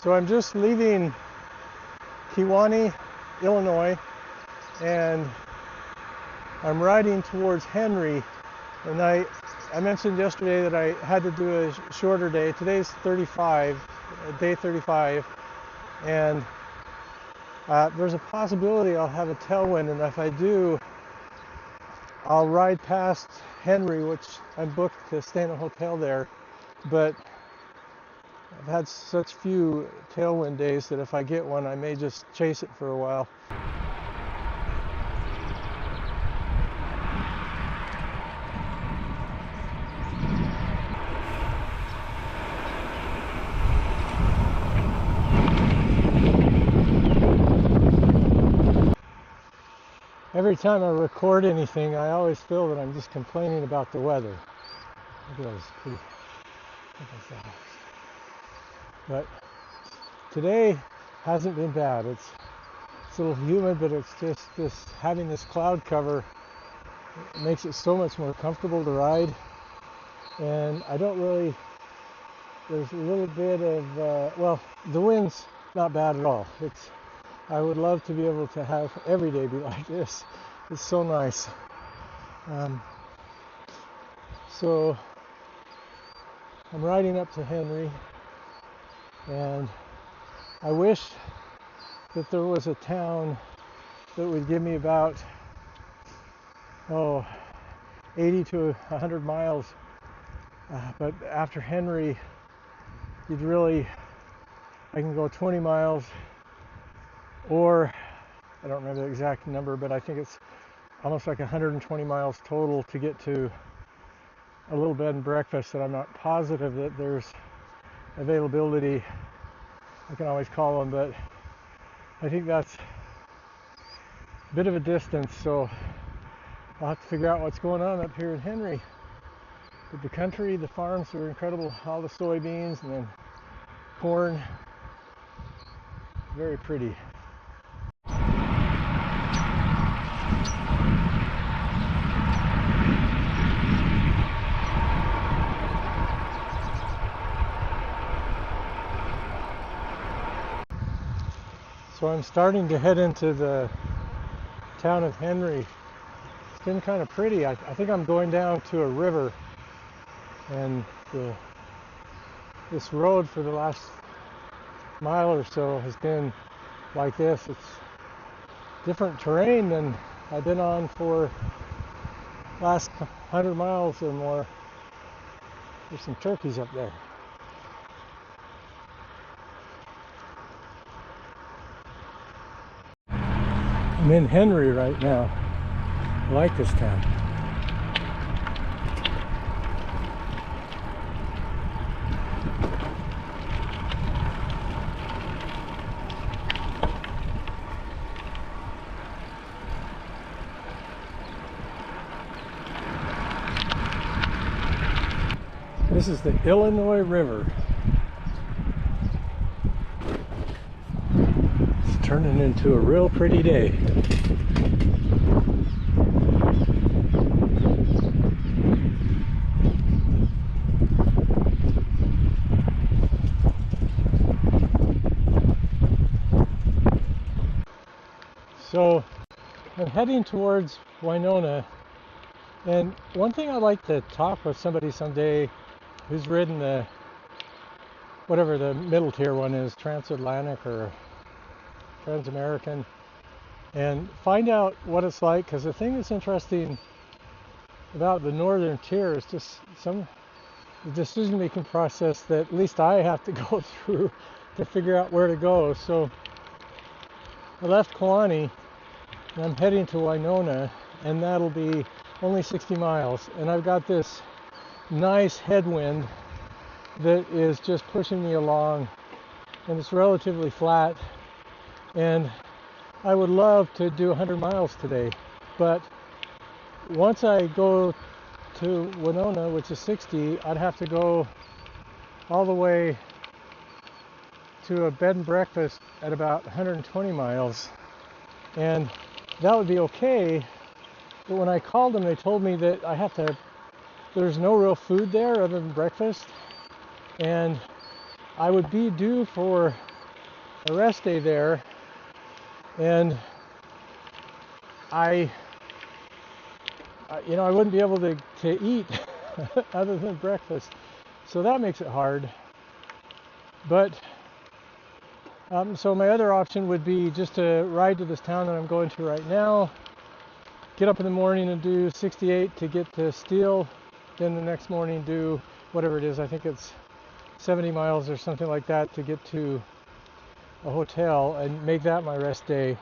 So I'm just leaving Kewanee, Illinois, and I'm riding towards Henry. And I mentioned yesterday that I had to do a shorter day. Today's 35, day 35, and there's a possibility I'll have a tailwind, and if I do, I'll ride past Henry, which I'm booked to stay in a hotel there. But I've had such few tailwind days that if I get one, I may just chase it for a while. Every time I record anything, I always feel that I'm just complaining about the weather. But today hasn't been bad. It's a little humid, but it's just having this cloud cover makes it so much more comfortable to ride. And I don't really, there's a little bit of, well, the wind's not bad at all. I would love to be able to have every day be like this. It's so nice. So I'm riding up to Henry, and I wish that there was a town that would give me about 80 to 100 miles. But after Henry, I can go 20 miles, or I don't remember the exact number, but I think it's almost like 120 miles total to get to a little bed and breakfast that I'm not positive that there's availability. I can always call them, but I think that's a bit of a distance, so I'll have to figure out what's going on up here in Henry. But the country, the farms are incredible, all the soybeans and then corn, very pretty. So I'm starting to head into the town of Henry. It's been kind of pretty. I think I'm going down to a river, and this road for the last mile or so has been like this. It's different terrain than I've been on for last 100 miles or more. There's some turkeys up there. I'm in Henry right now. I like this town. This is the Illinois River. It's turning into a real pretty day. So I'm heading towards Winona, and one thing I'd like to talk with somebody someday who's ridden whatever the middle tier one is, transatlantic or transamerican, and find out what it's like, because the thing that's interesting about the northern tier is just the decision making process that at least I have to go through to figure out where to go. So I left Kewanee and I'm heading to Winona, and that'll be only 60 miles, and I've got this nice headwind that is just pushing me along, and it's relatively flat, and I would love to do 100 miles today, but once I go to Winona, which is 60, I'd have to go all the way to a bed and breakfast at about 120 miles, and that would be okay. But when I called them, they told me that there's no real food there other than breakfast, and I would be due for a rest day there, and I I wouldn't be able to eat other than breakfast. So that makes it hard. But so my other option would be just to ride to this town that I'm going to right now, get up in the morning and do 68 to get to Steele, then the next morning do whatever it is, I think it's 70 miles or something like that to get to a hotel and make that my rest day.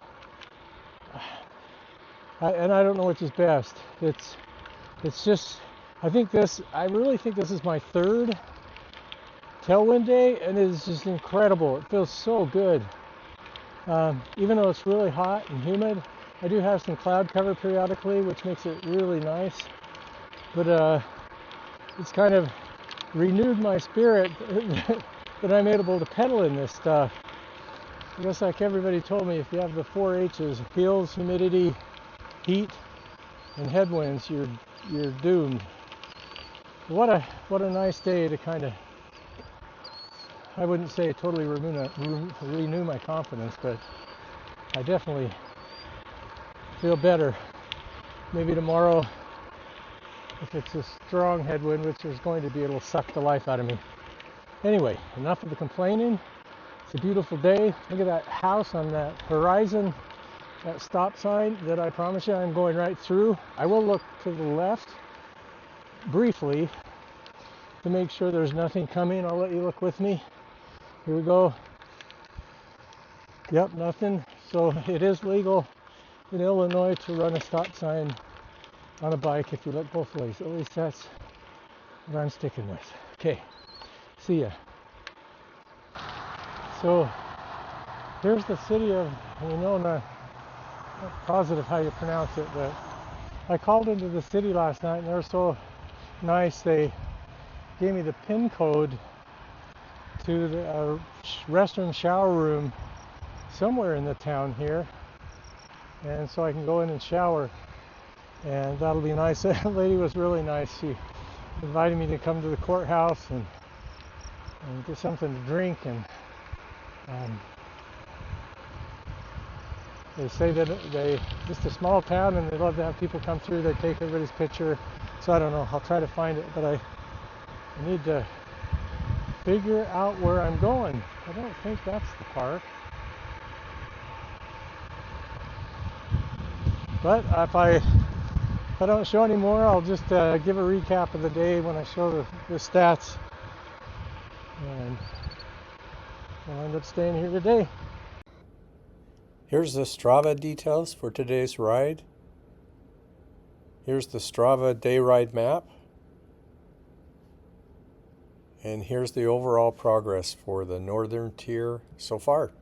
And I don't know which is best. It's just, I really think this is my third tailwind day, and it is just incredible. It feels so good. Even though it's really hot and humid, I do have some cloud cover periodically, which makes it really nice. But it's kind of renewed my spirit that I'm able to pedal in this stuff. I guess like everybody told me, if you have the 4 H's, hills, humidity, heat, and headwinds, you're doomed. What a nice day to kind of, I wouldn't say totally renew my confidence, but I definitely feel better. Maybe tomorrow, if it's a strong headwind, which there's going to be, it'll suck the life out of me. Anyway, enough of the complaining. It's a beautiful day. Look at that house on that horizon, that stop sign that I promise you I'm going right through. I will look to the left briefly to make sure there's nothing coming. I'll let you look with me. Here we go. Yep, nothing. So it is legal in Illinois to run a stop sign on a bike if you look both ways. At least that's what I'm sticking with. Okay, see ya. So here's the city of Winona. Not positive how you pronounce it, but I called into the city last night and they're so nice. They gave me the PIN code to the restroom shower room somewhere in the town here, and so I can go in and shower, and that'll be nice. That lady was really nice. She invited me to come to the courthouse and get something to drink, and they say that they just a small town and they love to have people come through. They take everybody's picture, so I don't know, I'll try to find it, but I need to figure out where I'm going. I don't think that's the park, but if I don't show any more, I'll just give a recap of the day when I show the stats, and I'll end up staying here today. Here's the Strava details for today's ride. Here's the Strava day ride map. And here's the overall progress for the northern tier so far.